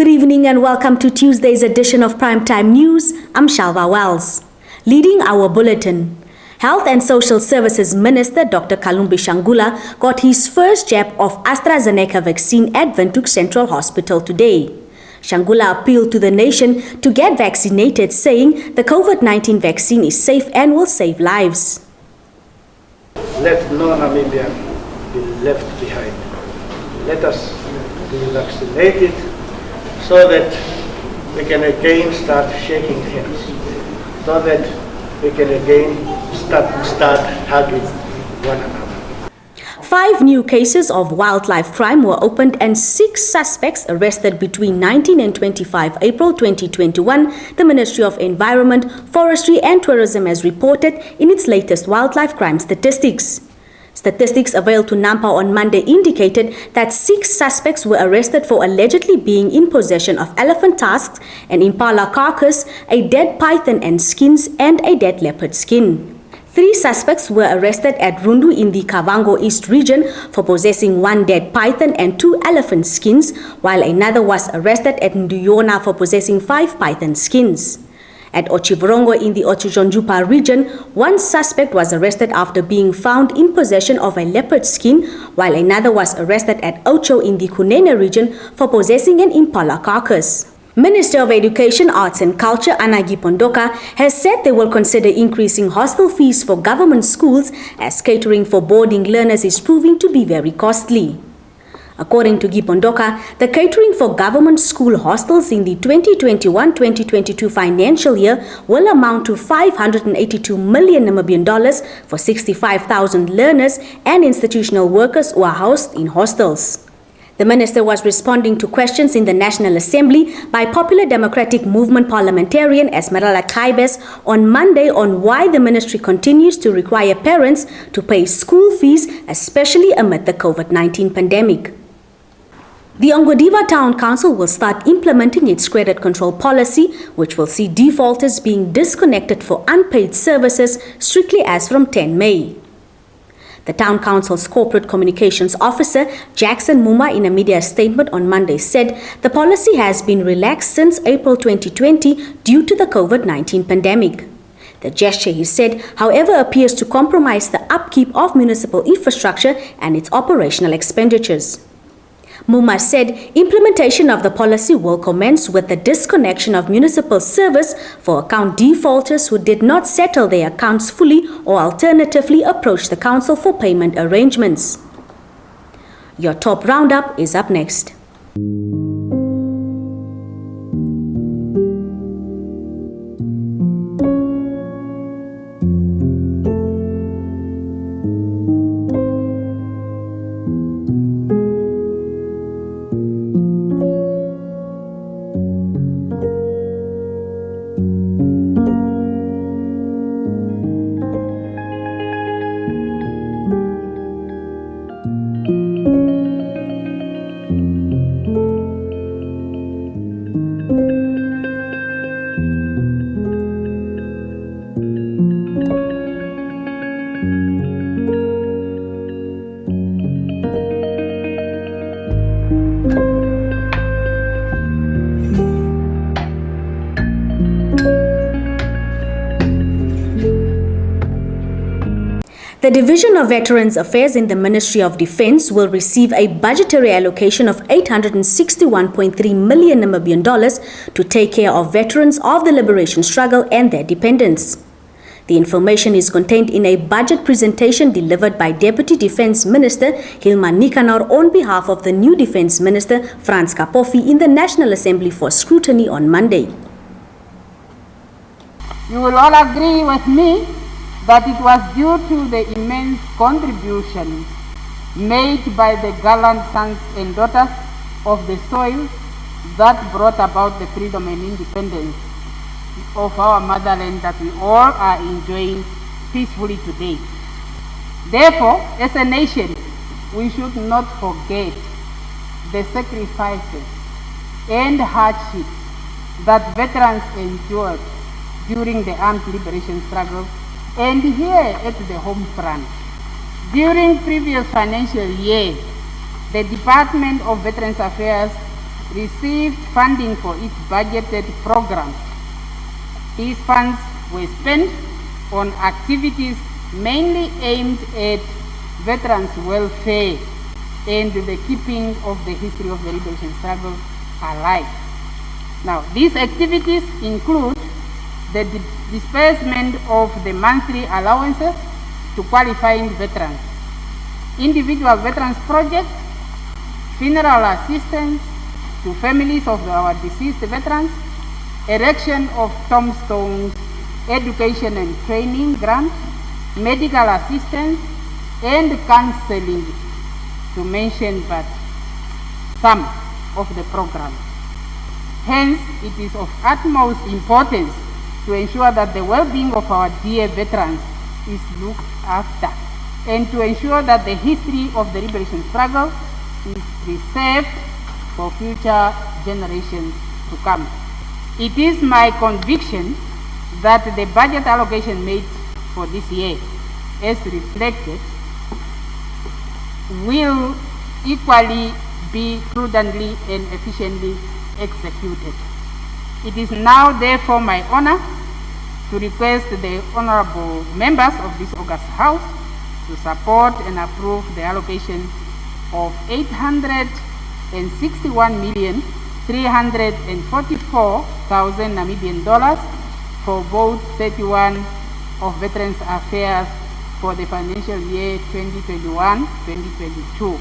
Good evening and welcome to Tuesday's edition of Primetime News. I'm Shalva Wells. Leading our bulletin, Health and Social Services Minister Dr. Kalumbi Shangula got his first jab of AstraZeneca vaccine at Windhoek Central Hospital today. Shangula appealed to the nation to get vaccinated, saying the COVID-19 vaccine is safe and will save lives. Let no Namibian be left behind. Let us be vaccinated so that we can again start shaking hands, so that we can again start hugging one another. 5 new cases of wildlife crime were opened and 6 suspects arrested between 19 and 25 April 2021, the Ministry of Environment, Forestry and Tourism has reported in its latest wildlife crime statistics. Statistics availed to NAMPA on Monday indicated that 6 suspects were arrested for allegedly being in possession of elephant tusks, an impala carcass, a dead python and skins, and a dead leopard skin. 3 suspects were arrested at Rundu in the Kavango East region for possessing 1 dead python and 2 elephant skins, while another was arrested at Nduyona for possessing 5 python skins. At Otjiwarongo in the Otjiwarongo region, 1 suspect was arrested after being found in possession of a leopard skin, while another was arrested at Ocho in the Kunene region for possessing an impala carcass. Minister of Education, Arts and Culture, Anna Gipondoka, has said they will consider increasing hostel fees for government schools as catering for boarding learners is proving to be very costly. According to Gipondoka, the catering for government school hostels in the 2021-2022 financial year will amount to 582 million Namibian dollars for 65,000 learners and institutional workers who are housed in hostels. The minister was responding to questions in the National Assembly by Popular Democratic Movement parliamentarian Esmeralda Kaibes on Monday on why the ministry continues to require parents to pay school fees, especially amid the COVID-19 pandemic. The Ongwediva Town Council will start implementing its credit control policy, which will see defaulters being disconnected for unpaid services strictly as from 10 May. The Town Council's Corporate Communications Officer, Jackson Muma, in a media statement on Monday said the policy has been relaxed since April 2020 due to the COVID-19 pandemic. The gesture, he said, however, appears to compromise the upkeep of municipal infrastructure and its operational expenditures. Muma said implementation of the policy will commence with the disconnection of municipal service for account defaulters who did not settle their accounts fully or alternatively approach the council for payment arrangements. Your top roundup is up next. The Division of Veterans Affairs in the Ministry of Defence will receive a budgetary allocation of 861.3 million Namibian dollars to take care of veterans of the liberation struggle and their dependents. The information is contained in a budget presentation delivered by Deputy Defence Minister Hilma Nicanor on behalf of the new Defence Minister Frans Kapofi in the National Assembly for scrutiny on Monday. You will all agree with me that it was due to the immense contribution made by the gallant sons and daughters of the soil that brought about the freedom and independence of our motherland that we all are enjoying peacefully today. Therefore, as a nation, we should not forget the sacrifices and hardships that veterans endured during the armed liberation struggle and here at the home front. During previous financial year, the Department of Veterans Affairs received funding for its budgeted programs. These funds were spent on activities mainly aimed at veterans' welfare and the keeping of the history of the liberation struggle alive. Now, these activities include the disbursement of the monthly allowances to qualifying veterans, individual veterans projects, funeral assistance to families of our deceased veterans, erection of tombstones, education and training grants, medical assistance, and counseling, to mention but some of the programs. Hence, it is of utmost importance to ensure that the well-being of our dear veterans is looked after, and to ensure that the history of the liberation struggle is preserved for future generations to come. It is my conviction that the budget allocation made for this year, as reflected, will equally be prudently and efficiently executed. It is now therefore my honor to request the honorable members of this august House to support and approve the allocation of $861,344,000 Namibian dollars for both 31 of Veterans Affairs for the financial year 2021-2022.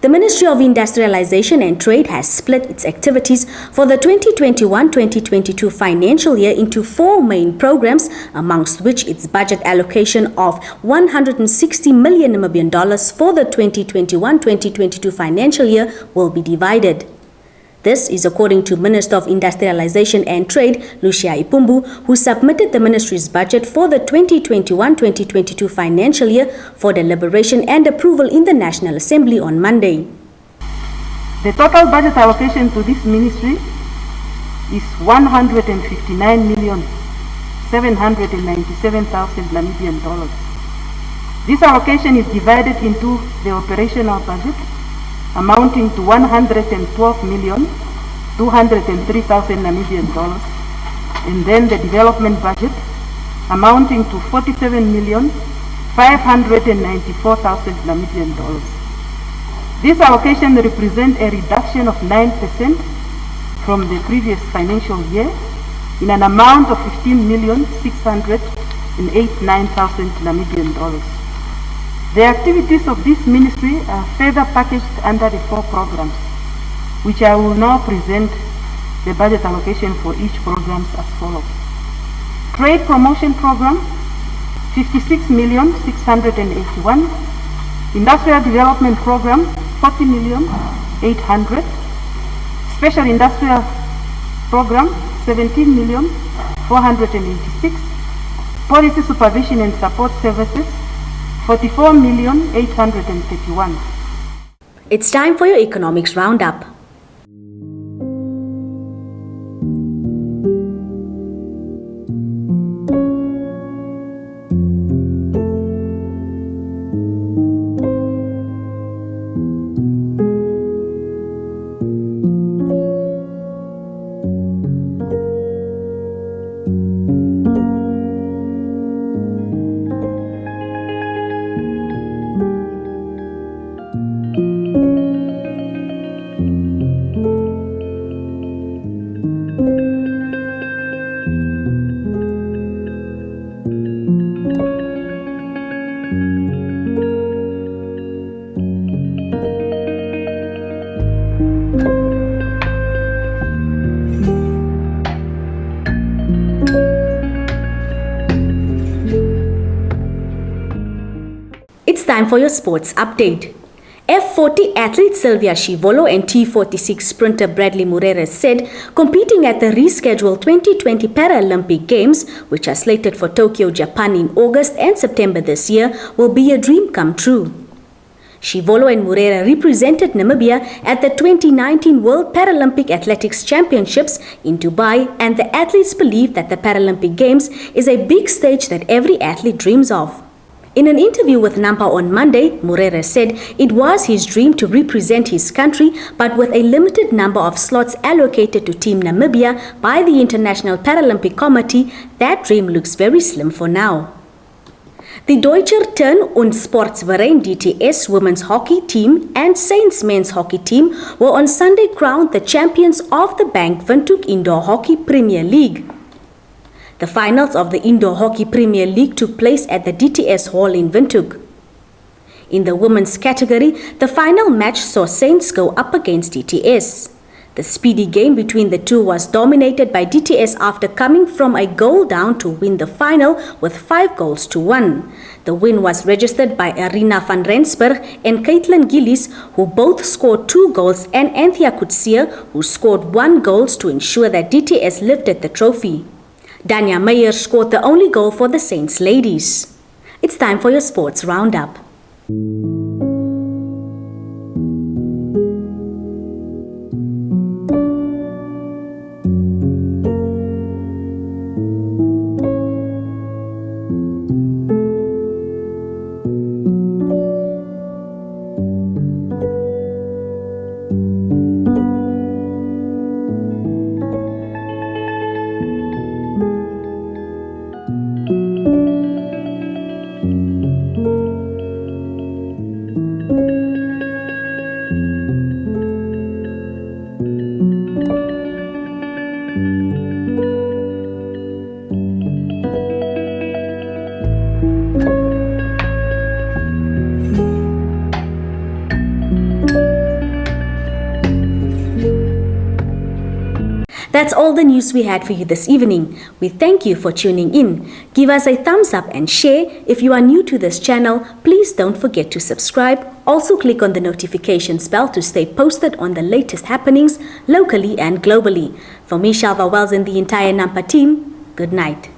The Ministry of Industrialization and Trade has split its activities for the 2021-2022 financial year into 4 main programs, amongst which its budget allocation of $160 million Namibian dollars for the 2021-2022 financial year will be divided. This is according to Minister of Industrialization and Trade, Lucia Ipumbu, who submitted the ministry's budget for the 2021-2022 financial year for deliberation and approval in the National Assembly on Monday. The total budget allocation to this ministry is $159,797,000 Namibian dollars. This allocation is divided into the operational budget, amounting to $112,203,000 Namibian dollars, and then the development budget, amounting to $47,594,000 Namibian dollars. This allocation represents a reduction of 9% from the previous financial year in an amount of $15,689,000 Namibian dollars. The activities of this ministry are further packaged under the 4 programs, which I will now present the budget allocation for each program as follows. Trade Promotion Program, $56,681,000. Industrial Development Program, $40,800,000. Special Industrial Program, $17,486,000. Policy Supervision and Support Services, $44,831,000. It's time for your economics roundup. It's time for your sports update. F40 athlete Sylvia Shivolo and T46 sprinter Bradley Murere said competing at the rescheduled 2020 Paralympic Games, which are slated for Tokyo, Japan in August and September this year, will be a dream come true. Shivolo and Murere represented Namibia at the 2019 World Paralympic Athletics Championships in Dubai, and the athletes believe that the Paralympic Games is a big stage that every athlete dreams of. In an interview with Nampa on Monday, Murere said it was his dream to represent his country, but with a limited number of slots allocated to Team Namibia by the International Paralympic Committee, that dream looks very slim for now. The Deutscher Turn- und Sportverein DTS women's hockey team and Saints men's hockey team were on Sunday crowned the champions of the Bank Windhoek Indoor Hockey Premier League. The finals of the Indoor Hockey Premier League took place at the DTS Hall in Windhoek. In the women's category, the final match saw Saints go up against DTS. The speedy game between the two was dominated by DTS after coming from a goal down to win the final with 5-1. The win was registered by Arina van Rensburg and Caitlin Gillies, who both scored 2 goals, and Anthea Kutsia, who scored 1 goal to ensure that DTS lifted the trophy. Danya Meyer scored the only goal for the Saints ladies. It's time for your sports roundup. That's all the news we had for you this evening. We thank you for tuning in. Give us a thumbs up and share. If you are new to this channel, please don't forget to subscribe. Also click on the notifications bell to stay posted on the latest happenings locally and globally. For me, Shalva Wells and the entire Nampa team, good night.